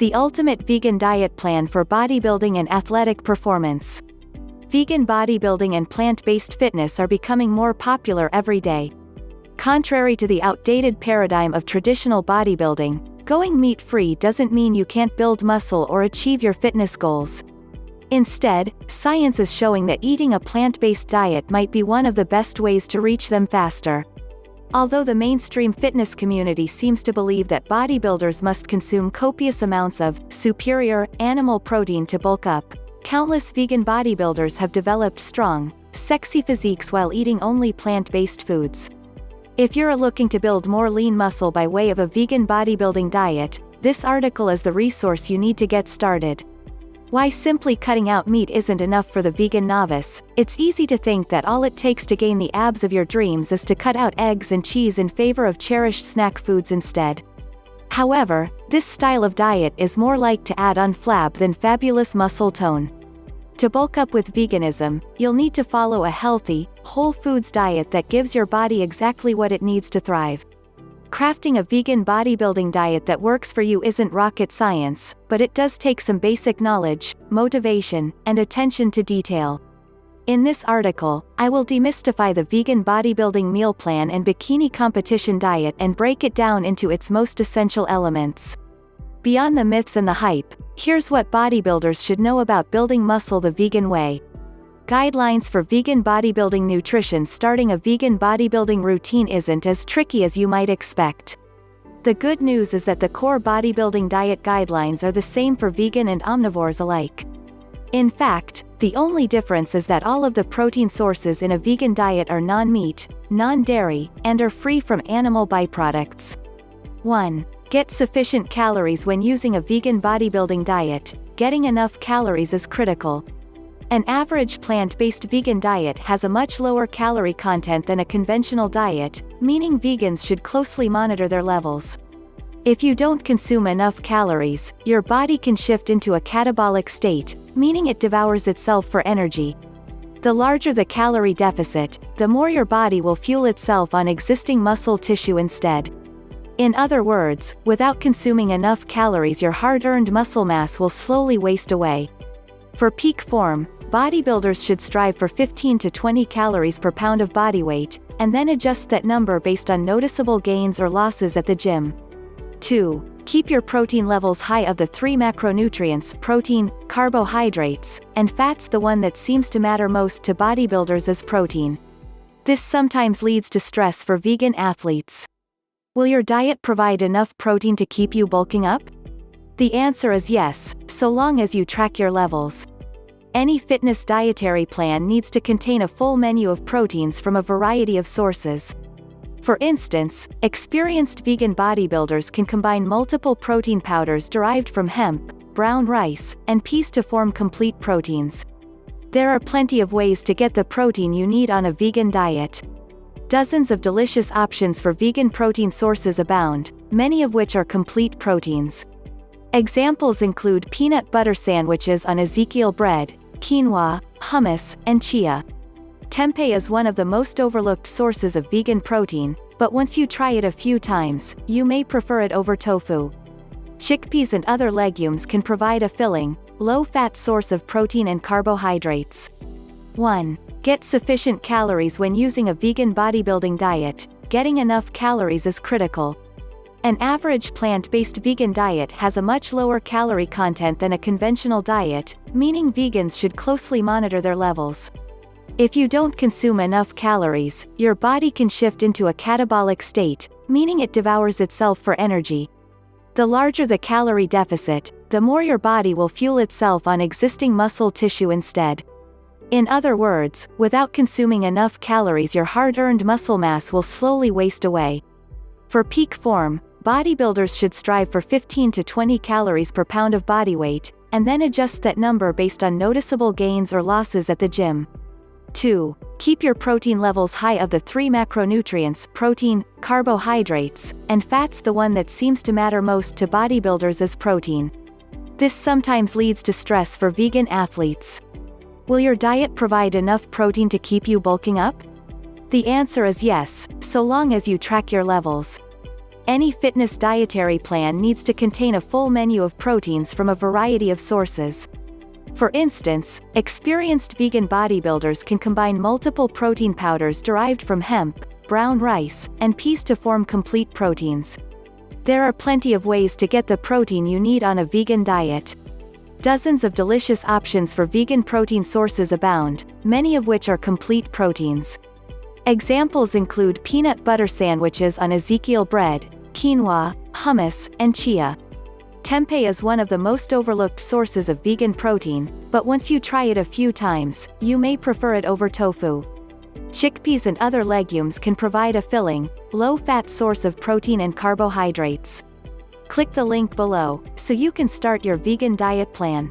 the ultimate vegan diet plan for bodybuilding and athletic performance. Vegan bodybuilding and plant-based fitness are becoming more popular every day. Contrary to the outdated paradigm of traditional bodybuilding, going meat-free doesn't mean you can't build muscle or achieve your fitness goals. Instead, science is showing that eating a plant-based diet might be one of the best ways to reach them faster. Although the mainstream fitness community seems to believe that bodybuilders must consume copious amounts of superior animal protein to bulk up, countless vegan bodybuilders have developed strong, sexy physiques while eating only plant-based foods. If you're looking to build more lean muscle by way of a vegan bodybuilding diet, this article is the resource you need to get started. Why simply cutting out meat isn't enough for the vegan novice. It's easy to think that all it takes to gain the abs of your dreams is to cut out eggs and cheese in favor of cherished snack foods instead. However, this style of diet is more like to add on flab than fabulous muscle tone. To bulk up with veganism, you'll need to follow a healthy, whole foods diet that gives your body exactly what it needs to thrive. Crafting a vegan bodybuilding diet that works for you isn't rocket science, but it does take some basic knowledge, motivation, and attention to detail. In this article, I will demystify the vegan bodybuilding meal plan and bikini competition diet and break it down into its most essential elements. Beyond the myths and the hype, here's what bodybuilders should know about building muscle the vegan way. Guidelines for vegan bodybuilding nutrition. Starting a vegan bodybuilding routine isn't as tricky as you might expect. The good news is that the core bodybuilding diet guidelines are the same for vegan and omnivores alike. In fact, the only difference is that all of the protein sources in a vegan diet are non-meat, non-dairy, and are free from animal byproducts. 1. Get sufficient calories when using a vegan bodybuilding diet. Getting enough calories is critical. An average plant-based vegan diet has a much lower calorie content than a conventional diet, meaning vegans should closely monitor their levels. If you don't consume enough calories, your body can shift into a catabolic state, meaning it devours itself for energy. The larger the calorie deficit, the more your body will fuel itself on existing muscle tissue instead. In other words, without consuming enough calories, your hard-earned muscle mass will slowly waste away. For peak form, bodybuilders should strive for 15 to 20 calories per pound of body weight, and then adjust that number based on noticeable gains or losses at the gym. 2. Keep your protein levels high. Of the three macronutrients, protein, carbohydrates, and fats, the one that seems to matter most to bodybuilders is protein. This sometimes leads to stress for vegan athletes. Will your diet provide enough protein to keep you bulking up? The answer is yes, so long as you track your levels. Any fitness dietary plan needs to contain a full menu of proteins from a variety of sources. For instance, experienced vegan bodybuilders can combine multiple protein powders derived from hemp, brown rice, and peas to form complete proteins. There are plenty of ways to get the protein you need on a vegan diet. Dozens of delicious options for vegan protein sources abound, many of which are complete proteins. Examples include peanut butter sandwiches on Ezekiel bread, quinoa, hummus, and chia. Tempeh is one of the most overlooked sources of vegan protein, but once you try it a few times, you may prefer it over tofu. Chickpeas and other legumes can provide a filling, low-fat source of protein and carbohydrates. 1. Get sufficient calories when using a vegan bodybuilding diet. Getting enough calories is critical. An average plant-based vegan diet has a much lower calorie content than a conventional diet, meaning vegans should closely monitor their levels. If you don't consume enough calories, your body can shift into a catabolic state, meaning it devours itself for energy. The larger the calorie deficit, the more your body will fuel itself on existing muscle tissue instead. In other words, without consuming enough calories, your hard-earned muscle mass will slowly waste away. For peak form, bodybuilders should strive for 15 to 20 calories per pound of body weight, and then adjust that number based on noticeable gains or losses at the gym. 2. Keep your protein levels high. Of the three macronutrients, protein, carbohydrates, and fats, the one that seems to matter most to bodybuilders is protein. This sometimes leads to stress for vegan athletes. Will your diet provide enough protein to keep you bulking up? The answer is yes, so long as you track your levels. Any fitness dietary plan needs to contain a full menu of proteins from a variety of sources. For instance, experienced vegan bodybuilders can combine multiple protein powders derived from hemp, brown rice, and peas to form complete proteins. There are plenty of ways to get the protein you need on a vegan diet. Dozens of delicious options for vegan protein sources abound, many of which are complete proteins. Examples include peanut butter sandwiches on Ezekiel bread, quinoa, hummus, and chia. Tempeh is one of the most overlooked sources of vegan protein, but once you try it a few times, you may prefer it over tofu. Chickpeas and other legumes can provide a filling, low-fat source of protein and carbohydrates. Click the link below, so you can start your vegan diet plan.